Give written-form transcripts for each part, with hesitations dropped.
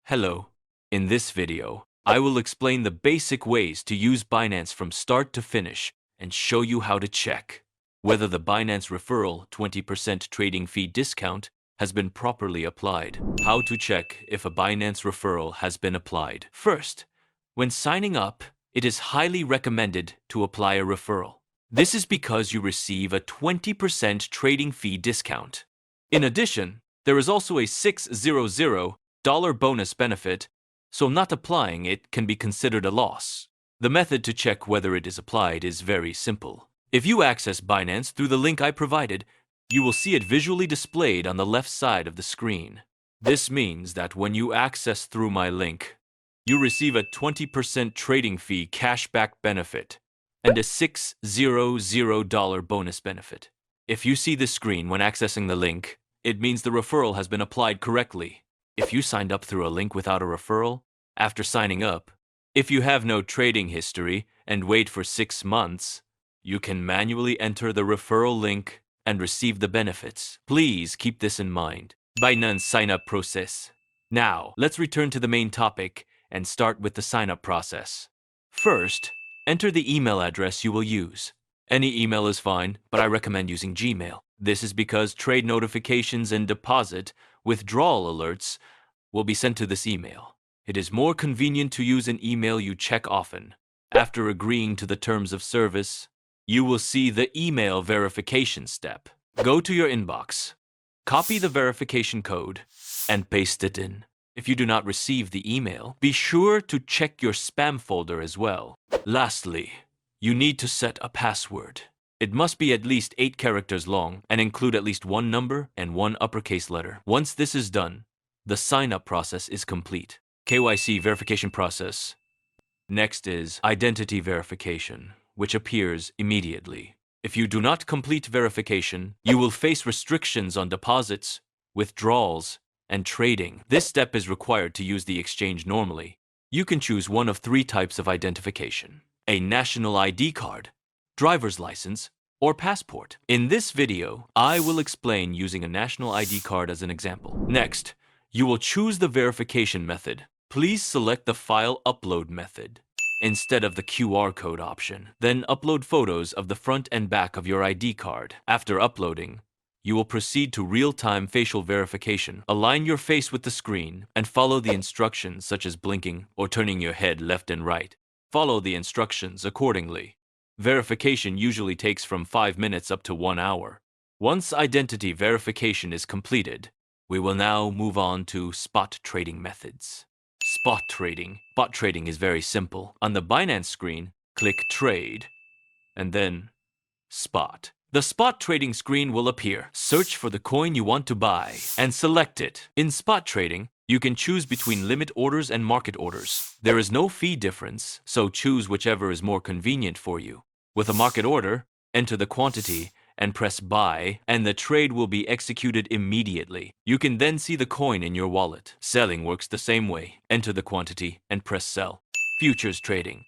Hello. In this video, I will explain the basic ways to use Binance from start to finish and show you how to check whether the Binance referral 20% trading fee discount has been properly applied. How to check if a Binance referral has been applied. First, when signing up, it is highly recommended to apply a referral. This is because you receive a 20% trading fee discount. In addition, there is also a $600 bonus benefit, so not applying it can be considered a loss. The method to check whether it is applied is very simple. If you access Binance through the link I provided, you will see it visually displayed on the left side of the screen. This means that when you access through my link, you receive a 20% trading fee cashback benefit and a $600 bonus benefit. If you see this screen when accessing the link, it means the referral has been applied correctly. If you signed up through a link without a referral, after signing up, if you have no trading history and wait for 6 months, you can manually enter the referral link and receive the benefits. Please keep this in mind. Binance sign-up process. Now, let's return to the main topic and start with the sign-up process. First, enter the email address you will use. Any email is fine, but I recommend using Gmail. This is because trade notifications and deposit withdrawal alerts will be sent to this email. It is more convenient to use an email you check often. After agreeing to the terms of service, you will see the email verification step. Go to your inbox, copy the verification code, and paste it in. If you do not receive the email, be sure to check your spam folder as well. Lastly, you need to set a password. It must be at least 8 characters long and include at least 1 number and 1 uppercase letter. Once this is done, the sign-up process is complete. KYC verification process. Next is identity verification, which appears immediately. If you do not complete verification, you will face restrictions on deposits, withdrawals, and trading. This step is required to use the exchange normally. You can choose one of 3 types of identification: a national ID card, driver's license, or passport. In this video, I will explain using a national ID card as an example. Next, you will choose the verification method. Please select the file upload method instead of the QR code option. Then upload photos of the front and back of your ID card. After uploading, you will proceed to real-time facial verification. Align your face with the screen and follow the instructions such as blinking or turning your head left and right. Follow the instructions accordingly. Verification usually takes from 5 minutes up to 1 hour. Once identity verification is completed, we will now move on to spot trading methods. Spot trading. Spot trading is very simple. On the Binance screen, click Trade, and then Spot. The spot trading screen will appear. Search for the coin you want to buy and select it. In spot trading, you can choose between limit orders and market orders. There is no fee difference, so choose whichever is more convenient for you. With a market order, enter the quantity and press buy, and the trade will be executed immediately. You can then see the coin in your wallet. Selling works the same way. Enter the quantity and press sell. Futures trading.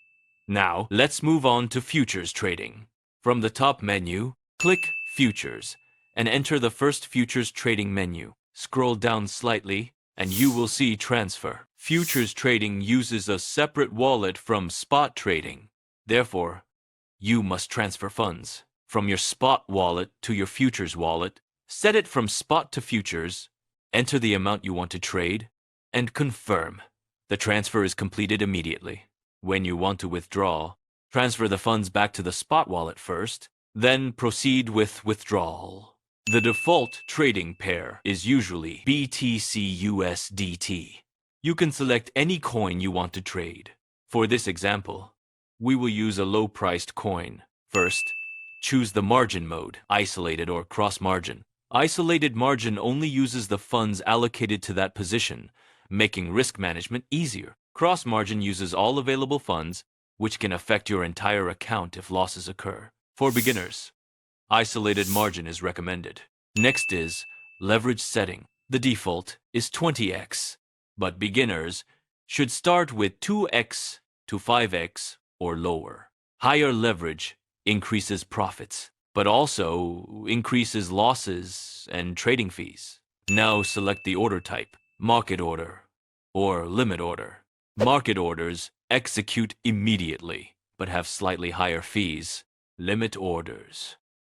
Now, let's move on to futures trading. From the top menu, click Futures and enter the first futures trading menu. Scroll down slightly and you will see Transfer. Futures trading uses a separate wallet from spot trading. Therefore, you must transfer funds from your spot wallet to your futures wallet. Set it from spot to futures, enter the amount you want to trade, and confirm. The transfer is completed immediately. When you want to withdraw, transfer the funds back to the spot wallet first, then proceed with withdrawal. The default trading pair is usually BTC USDT. You can select any coin you want to trade. For this example, we will use a low-priced coin. First, choose the margin mode, isolated or cross-margin. Isolated margin only uses the funds allocated to that position, making risk management easier. Cross-margin uses all available funds, which can affect your entire account if losses occur. For beginners, isolated margin is recommended. Next is leverage setting. The default is 20x, but beginners should start with 2x to 5x or lower. Higher leverage increases profits, but also increases losses and trading fees. Now select the order type, market order or limit order. Market orders execute immediately, but have slightly higher fees. Limit orders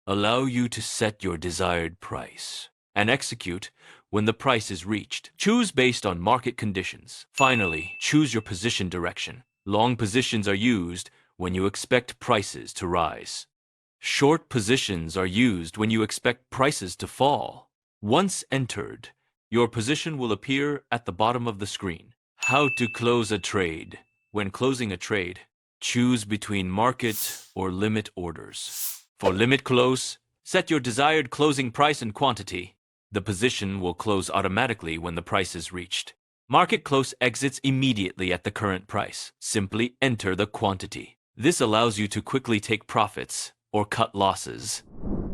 allow you to set your desired price and execute when the price is reached. Choose based on market conditions. Finally, choose your position direction. Long positions are used when you expect prices to rise. Short positions are used when you expect prices to fall. Once entered, your position will appear at the bottom of the screen. How to close a trade. When closing a trade, choose between market or limit orders. For limit close, set your desired closing price and quantity. The position will close automatically when the price is reached. Market close exits immediately at the current price. Simply enter the quantity. This allows you to quickly take profits or cut losses.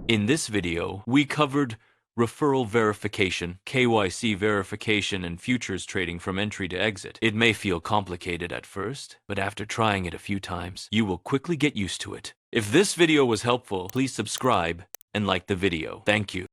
In this video, we covered referral verification, KYC verification, and futures trading from entry to exit. It may feel complicated at first, but after trying it a few times, you will quickly get used to it. If this video was helpful, please subscribe and like the video. Thank you.